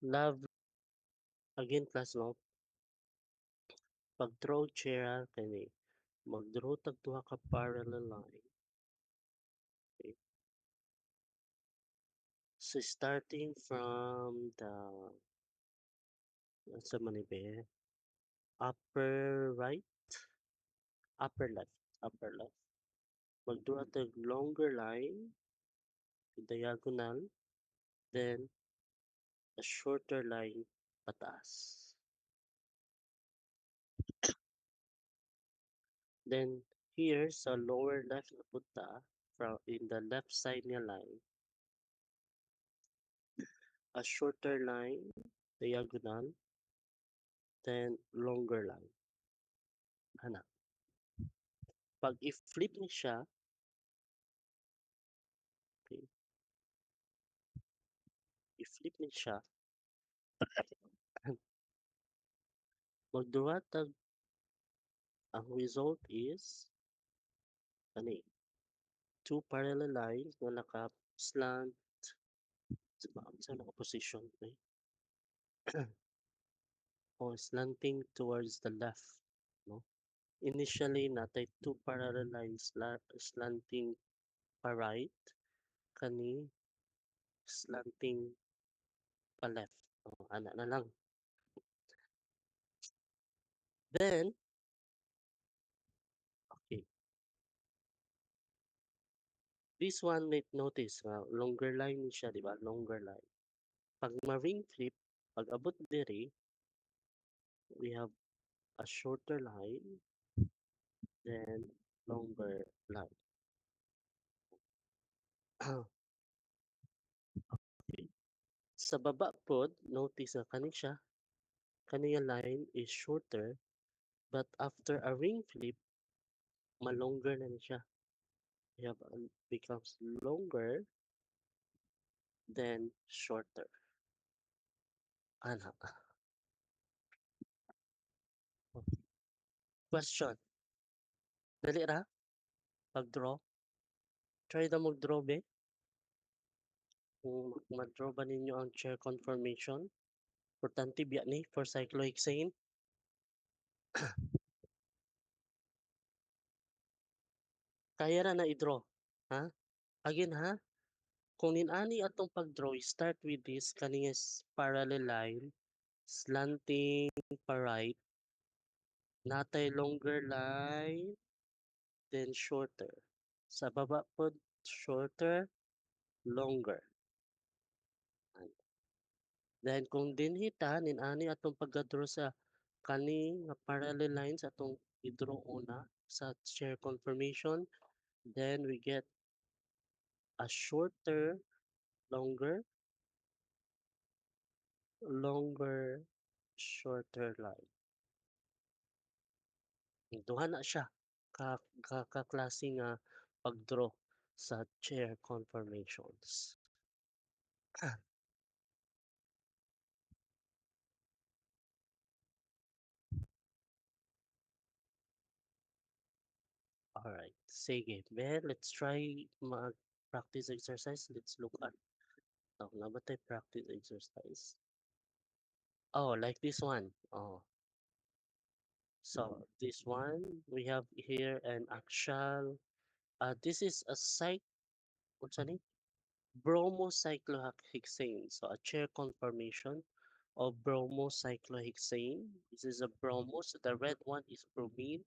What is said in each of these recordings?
Love again class no, pag-draw chair kani mag-draw tag duha ka parallel line. Okay. So starting from the sa manibe upper right, upper left. Mag-draw tag longer line, diagonal, then a shorter line pataas. Then here sa lower left na punta, from in the left side niya line, a shorter line, diagonal, then longer line. Ana. Pag i-flip ni siya, okay, i-flip ni siya, magduwa tag ang result is ani two parallel lines na naka-slant sa naka-position okay? O slanting towards the left. No? Initially, natay two parallel lines slanting pa right, kani slanting pa left. O, ana na lang. Then, okay, this one may notice, longer line siya, di ba? Longer line. Pag ma-ring flip, pag abot diri, we have a shorter line, then longer line. Okay. Sa baba pod, notice na kani siya, kaniya line is shorter, but after a ring flip, malonger na siya. We have becomes longer then shorter. Ana. Question. Dali ra? Pag-draw? Try na mag-draw, be. Kung mag-draw ba ninyo ang chair conformation? Importante biya ni for cyclohexane. Kaya ra na i-draw. Ha? Again ha? Kung ninani atong pag-draw, start with this kaniyas parallel line, slanting pa right, natay longer line, then shorter. Sa baba po, shorter, longer. Then kung dinhita, ninani atong pagka-draw sa kani nga parallel lines atong i-draw una sa chair conformation, then we get a shorter, longer, longer, shorter line. Duha na siya kaklase nga pag-draw sa chair conformations. Alright, sige. Well, let's try mag-practice exercise. Let's look at na ba tayo practice exercise? Oh, like this one. Oh, so this one we have here an actual. This is a what's the name? Bromocyclohexane. So a chair conformation of bromocyclohexane. This is a bromo. So the red one is bromine.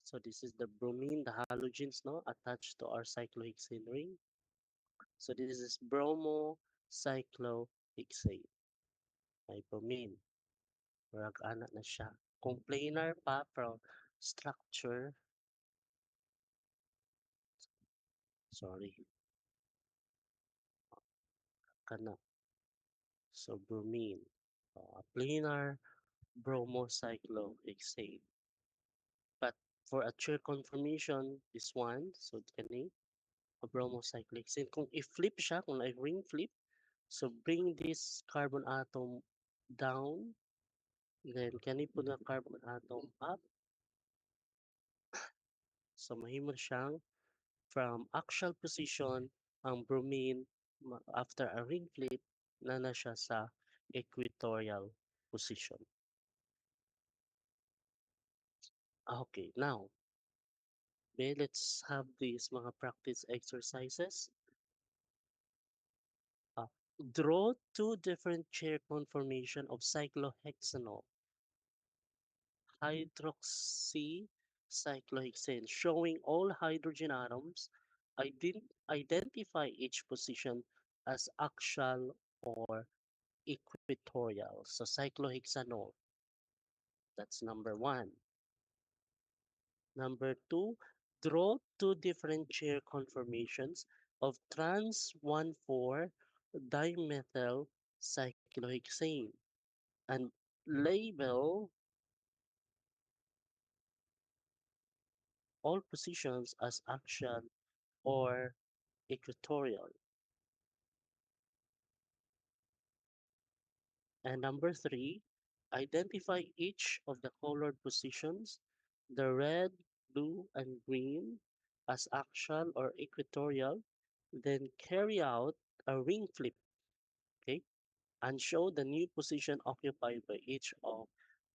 So this is the bromine, the halogens, no, attached to our cyclohexane ring. So this is bromocyclohexane. May bromine. Murag ana na siya. Kung planar pa from structure, sorry, kana. So bromine. Planar bromocyclohexane. But for a chair conformation, this one, so kani, a bromocyclohexane. Kung i-flip siya, kung i-ring flip, so bring this carbon atom down, then kani po na carbon atom up. So mahimo siyang from axial position ang bromine after a ring flip na siya sa equatorial position. Okay, now, okay, let's have these mga practice exercises. Uh, Draw two different chair conformation of cyclohexanol, hydroxycyclohexane, showing all hydrogen atoms. Identify each position as axial or equatorial. So cyclohexanol, that's number one. Number two, draw two different chair conformations of trans 1,4 dimethyl cyclohexane and label all positions as axial or equatorial. And number three, identify each of the colored positions, the red, blue, and green, as axial or equatorial, then carry out a ring flip, okay, and show the new position occupied by each of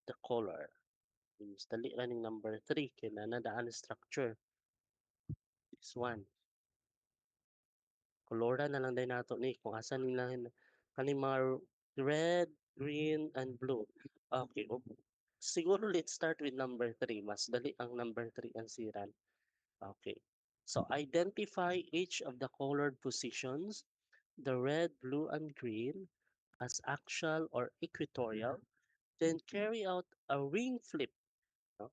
the color. Means dali running number three, kinanadaan structure. This one. Kolora na lang din nato ni kung asa nila kaning mga red, green, and blue. Okay. Siguro let's start with number three. Mas dali ang number three ang siran. Okay. So identify each of the colored positions, the red, blue, and green, as axial or equatorial. Then carry out a ring flip, no,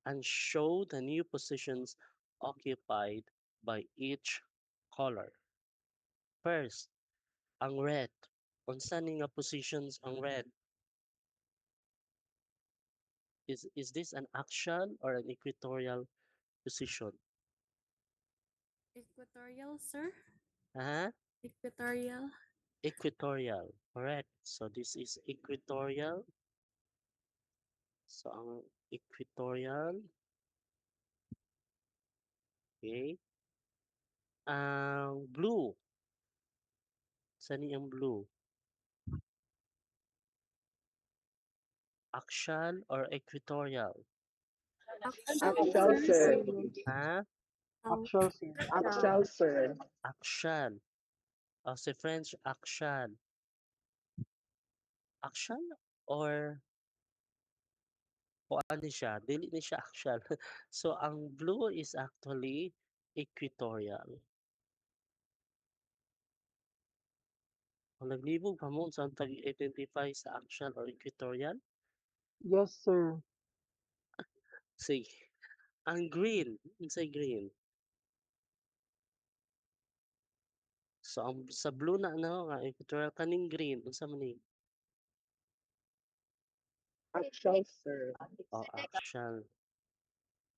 and show the new positions occupied by each color. First, ang red. Unsa ni nga positions ang red? Is this an axial or an equatorial position? Equatorial, sir? Huh? Equatorial. Equatorial. Correct. So this is equatorial. So ang equatorial. Okay. Ang blue. Saan ang blue? Axial or equatorial? Actual, Actual, sir. sir. Ha? Actual, sir. Actual. Actual, sir. Axial. O sa French, axial. Axial or ano siya, dili ni siya axial. So ang blue is actually equatorial. Kung naglibog pa mo saan tag-identify sa axial or equatorial, Yes, sir. sige. Ang green, unsay green? So ang sa blue na nga equatorial kaning green, unsa man ni? Actual, sir. Oh, axial.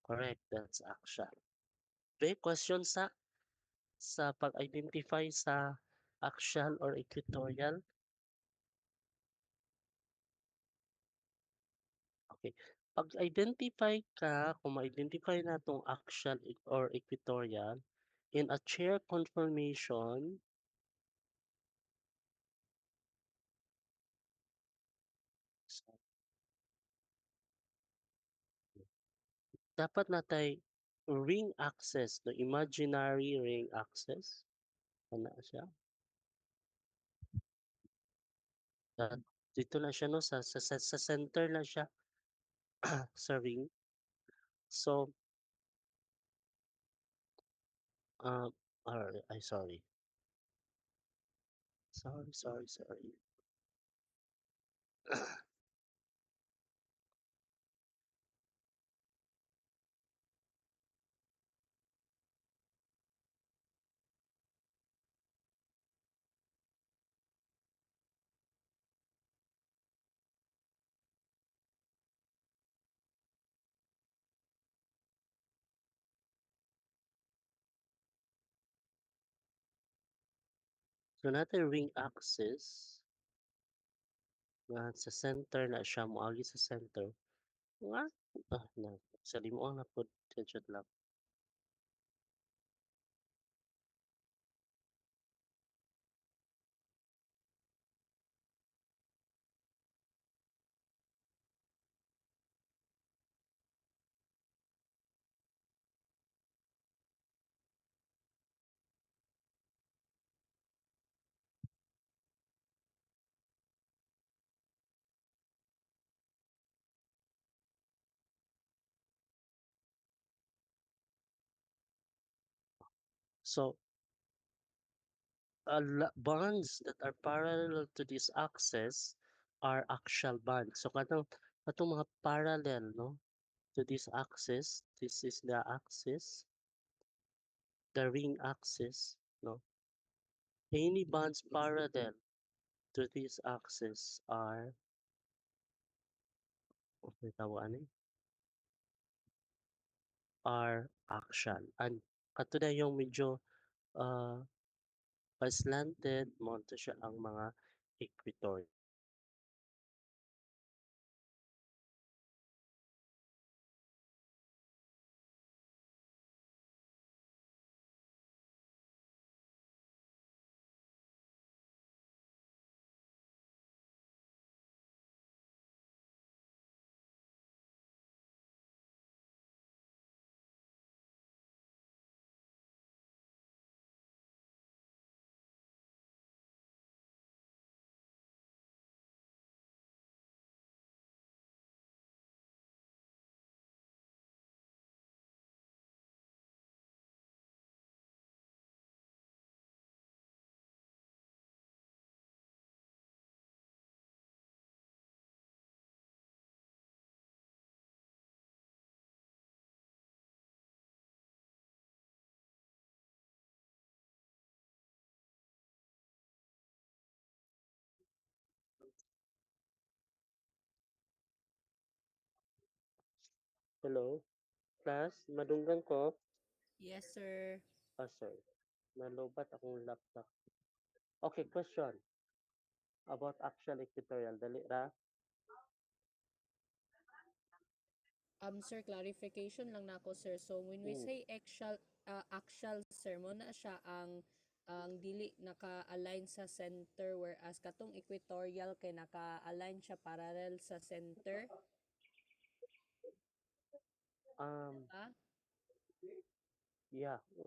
Correct, that's axial. Okay, question sa pag-identify sa axial or equatorial. Okay. Pag-identify ka, kung ma-identify natong axial or equatorial, in a chair conformation, so, dapat natay ring axis, the imaginary ring axis. Ano siya? Ah, dito na siya no sa center na siya sa ring. So, I sorry. Sorry. So natin ring axis nga sa center na siya moagi sa center. Nga na sa limuang na pud gadget lang. So bonds that are parallel to this axis are axial bonds. So katong mga parallel no to this axis, this is the axis, the ring axis, no. Any bonds parallel to this axis are may tawag ani? Are axial. And kato na yung medyo pa-slanted mo to siya ang mga equatorial. Hello, class, madunggan ko. Yes, sir. Sorry. Nalobat akong laptop. Okay, question about axial equatorial. Dali ra. Sir, clarification lang nako sir. So when we Mm. say axial sir, mo na siya ang dili naka-align sa center whereas katong equatorial kay naka-align siya parallel sa center. Um, Ah, yeah.